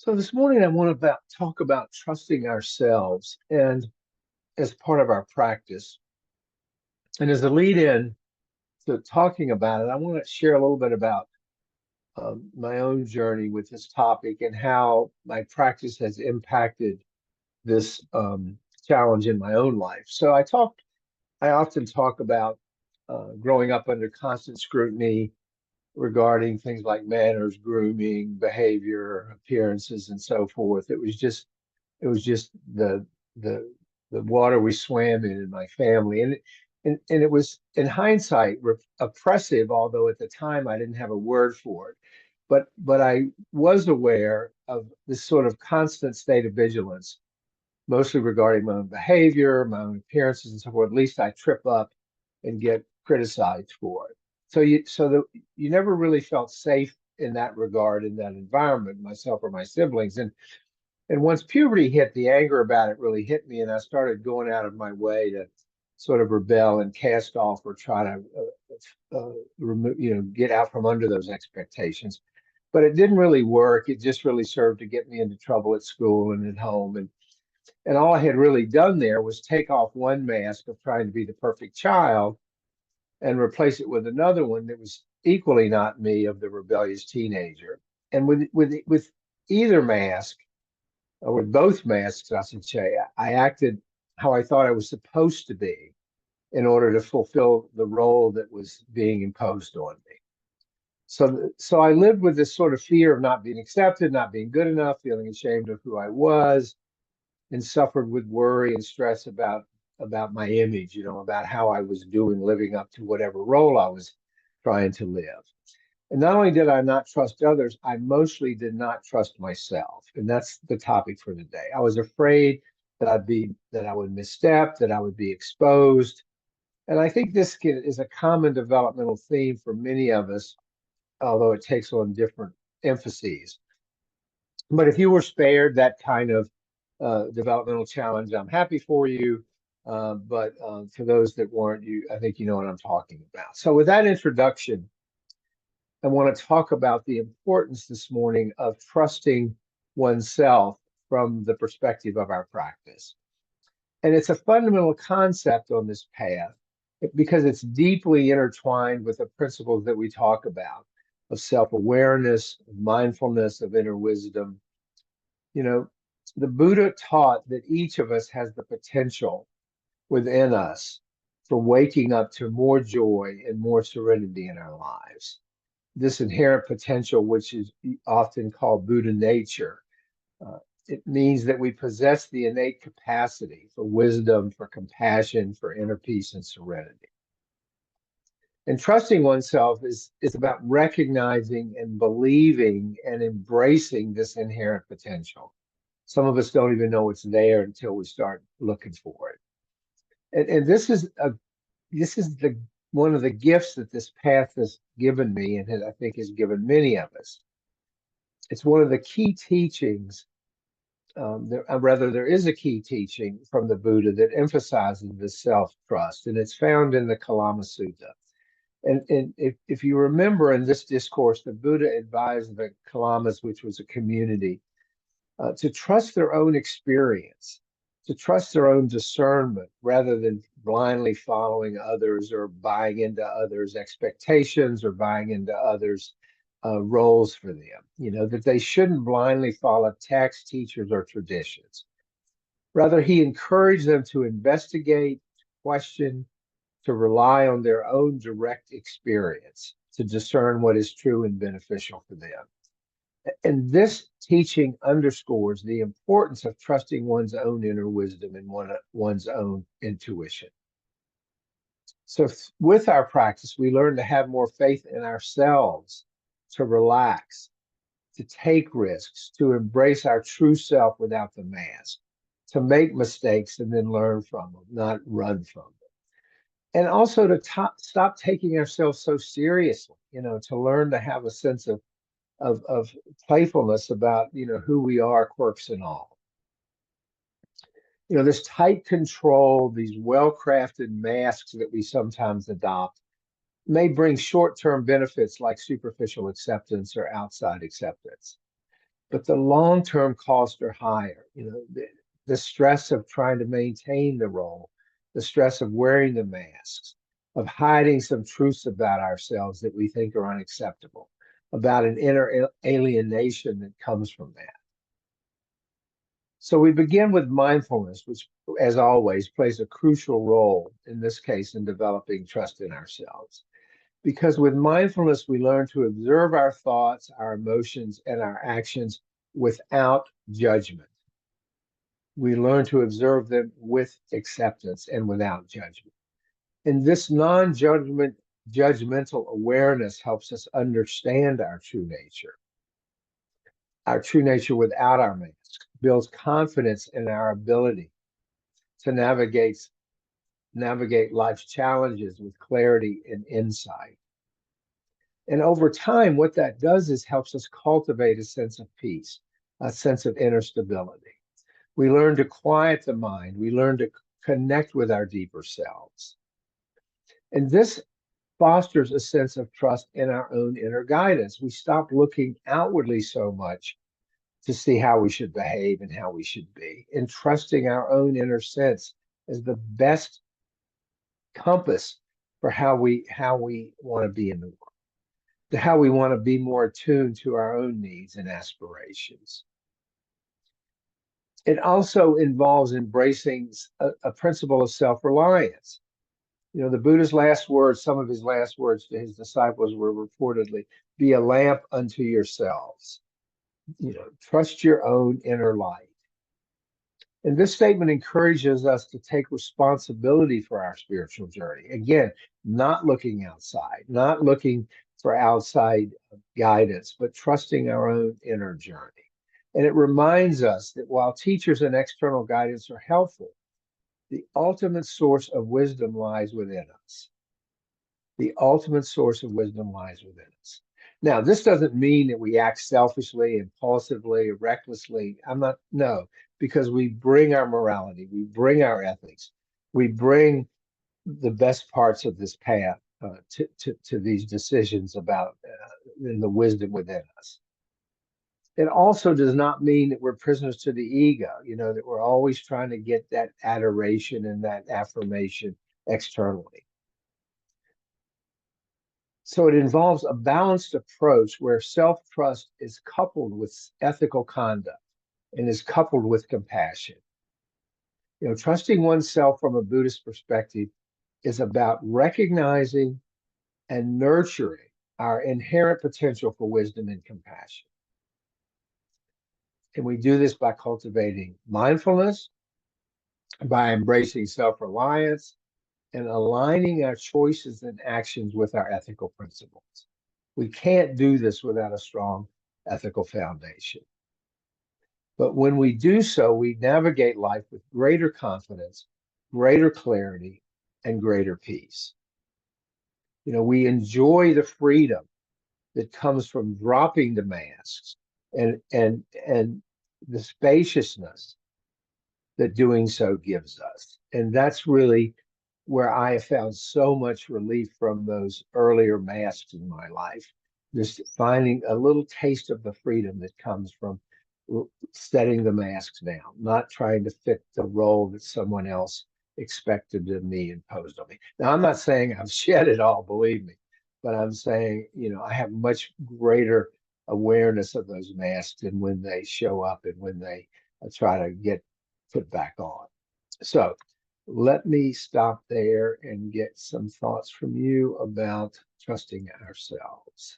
So this morning I want to talk about trusting ourselves and as part of our practice. And as a lead in to talking about it, I want to share a little bit about my own journey with this topic and how my practice has impacted this challenge in my own life. I often talk about growing up under constant scrutiny regarding things like manners, grooming, behavior, appearances, and so forth. It was just the the water we swam in my family, and it was in hindsight oppressive. Although at the time I didn't have a word for it, but I was aware of this sort of constant state of vigilance, mostly regarding my own behavior, my own appearances, and so forth. At least I trip up and get criticized for it. You never really felt safe in that regard, in that environment, myself or my siblings, and once puberty hit, the anger about it really hit me, and I started going out of my way to sort of rebel and cast off or try to remove, get out from under those expectations. But it didn't really work. It just really served to get me into trouble at school and at home. And all I had really done there was take off one mask of trying to be the perfect child and replace it with another one that was equally not me, of the rebellious teenager. And with either mask, or with both masks, I should say, I acted how I thought I was supposed to be in order to fulfill the role that was being imposed on me. So I lived with this sort of fear of not being accepted, not being good enough, feeling ashamed of who I was, and suffered with worry and stress about my image, about how I was doing, living up to whatever role I was trying to live. And not only did I not trust others, I mostly did not trust myself. And that's the topic for today. I was afraid that I would misstep, that I would be exposed. And I think is a common developmental theme for many of us, although it takes on different emphases. But if you were spared that kind of developmental challenge, I'm happy for you. But for those that weren't, I think you know what I'm talking about. So with that introduction, I want to talk about the importance this morning of trusting oneself from the perspective of our practice. And it's a fundamental concept on this path because it's deeply intertwined with the principles that we talk about of self-awareness, of mindfulness, of inner wisdom. You know, the Buddha taught that each of us has the potential within us for waking up to more joy and more serenity in our lives. This inherent potential, which is often called Buddha nature. Uh, it means that we possess the innate capacity for wisdom, for compassion, for inner peace and serenity. And trusting oneself is about recognizing and believing and embracing this inherent potential. Some of us don't even know it's there until we start looking for it. And this is the one of the gifts that this path has given me, and I think has given many of us. It's one of the key teachings. There is a key teaching from the Buddha that emphasizes the self-trust, and it's found in the Kalama Sutta. And if you remember in this discourse, the Buddha advised the Kalamas, which was a community, to trust their own experience, to trust their own discernment rather than blindly following others or buying into others' expectations or buying into others' roles for them. That they shouldn't blindly follow texts, teachers, or traditions. Rather, he encouraged them to investigate, question, to rely on their own direct experience to discern what is true and beneficial for them. And this teaching underscores the importance of trusting one's own inner wisdom and one's own intuition. So, with our practice, we learn to have more faith in ourselves, to relax, to take risks, to embrace our true self without the mask, to make mistakes and then learn from them, not run from them. And also to stop taking ourselves so seriously, to learn to have a sense of playfulness about who we are, quirks and all. This tight control, these well-crafted masks that we sometimes adopt may bring short-term benefits like superficial acceptance or outside acceptance. but the long-term costs are higher. The stress of trying to maintain the role, the stress of wearing the masks, of hiding some truths about ourselves that we think are unacceptable, about an inner alienation that comes from that. So we begin with mindfulness, which, as always, plays a crucial role in this case in developing trust in ourselves. Because with mindfulness, we learn to observe our thoughts, our emotions, and our actions without judgment. We learn to observe them with acceptance and without judgment. And this judgmental awareness helps us understand our true nature without our mask, builds confidence in our ability to navigate life's challenges with clarity and insight. And over time, what that does is helps us cultivate a sense of peace, a sense of inner stability. We learn to quiet the mind. We learn to connect with our deeper selves. And this fosters a sense of trust in our own inner guidance. We stop looking outwardly so much to see how we should behave and how we should be, and trusting our own inner sense as the best compass for how we want to be in the world, to how we want to be more attuned to our own needs and aspirations. It also involves embracing a principle of self-reliance. The Buddha's last words, some of his last words to his disciples were reportedly, be a lamp unto yourselves. Trust your own inner light. And this statement encourages us to take responsibility for our spiritual journey. Again, not looking outside, not looking for outside guidance, but trusting our own inner journey. And it reminds us that while teachers and external guidance are helpful, the ultimate source of wisdom lies within us. The ultimate source of wisdom lies within us. Now, this doesn't mean that we act selfishly, impulsively, recklessly. No, because we bring our morality, we bring our ethics, we bring the best parts of this path to these decisions about the wisdom within us. It also does not mean that we're prisoners to the ego, that we're always trying to get that adoration and that affirmation externally. So it involves a balanced approach where self-trust is coupled with ethical conduct and is coupled with compassion. Trusting oneself from a Buddhist perspective is about recognizing and nurturing our inherent potential for wisdom and compassion. And we do this by cultivating mindfulness, by embracing self-reliance, and aligning our choices and actions with our ethical principles. We can't do this without a strong ethical foundation. But when we do so, we navigate life with greater confidence, greater clarity, and greater peace. We enjoy the freedom that comes from dropping the masks and the spaciousness that doing so gives us. And that's really where I have found so much relief from those earlier masks in my life. Just finding a little taste of the freedom that comes from setting the masks down, not trying to fit the role that someone else expected of me, imposed on me. Now, I'm not saying I've shed it all, believe me, but I'm saying, I have much greater awareness of those masks and when they show up and when they try to get put back on. So let me stop there and get some thoughts from you about trusting ourselves.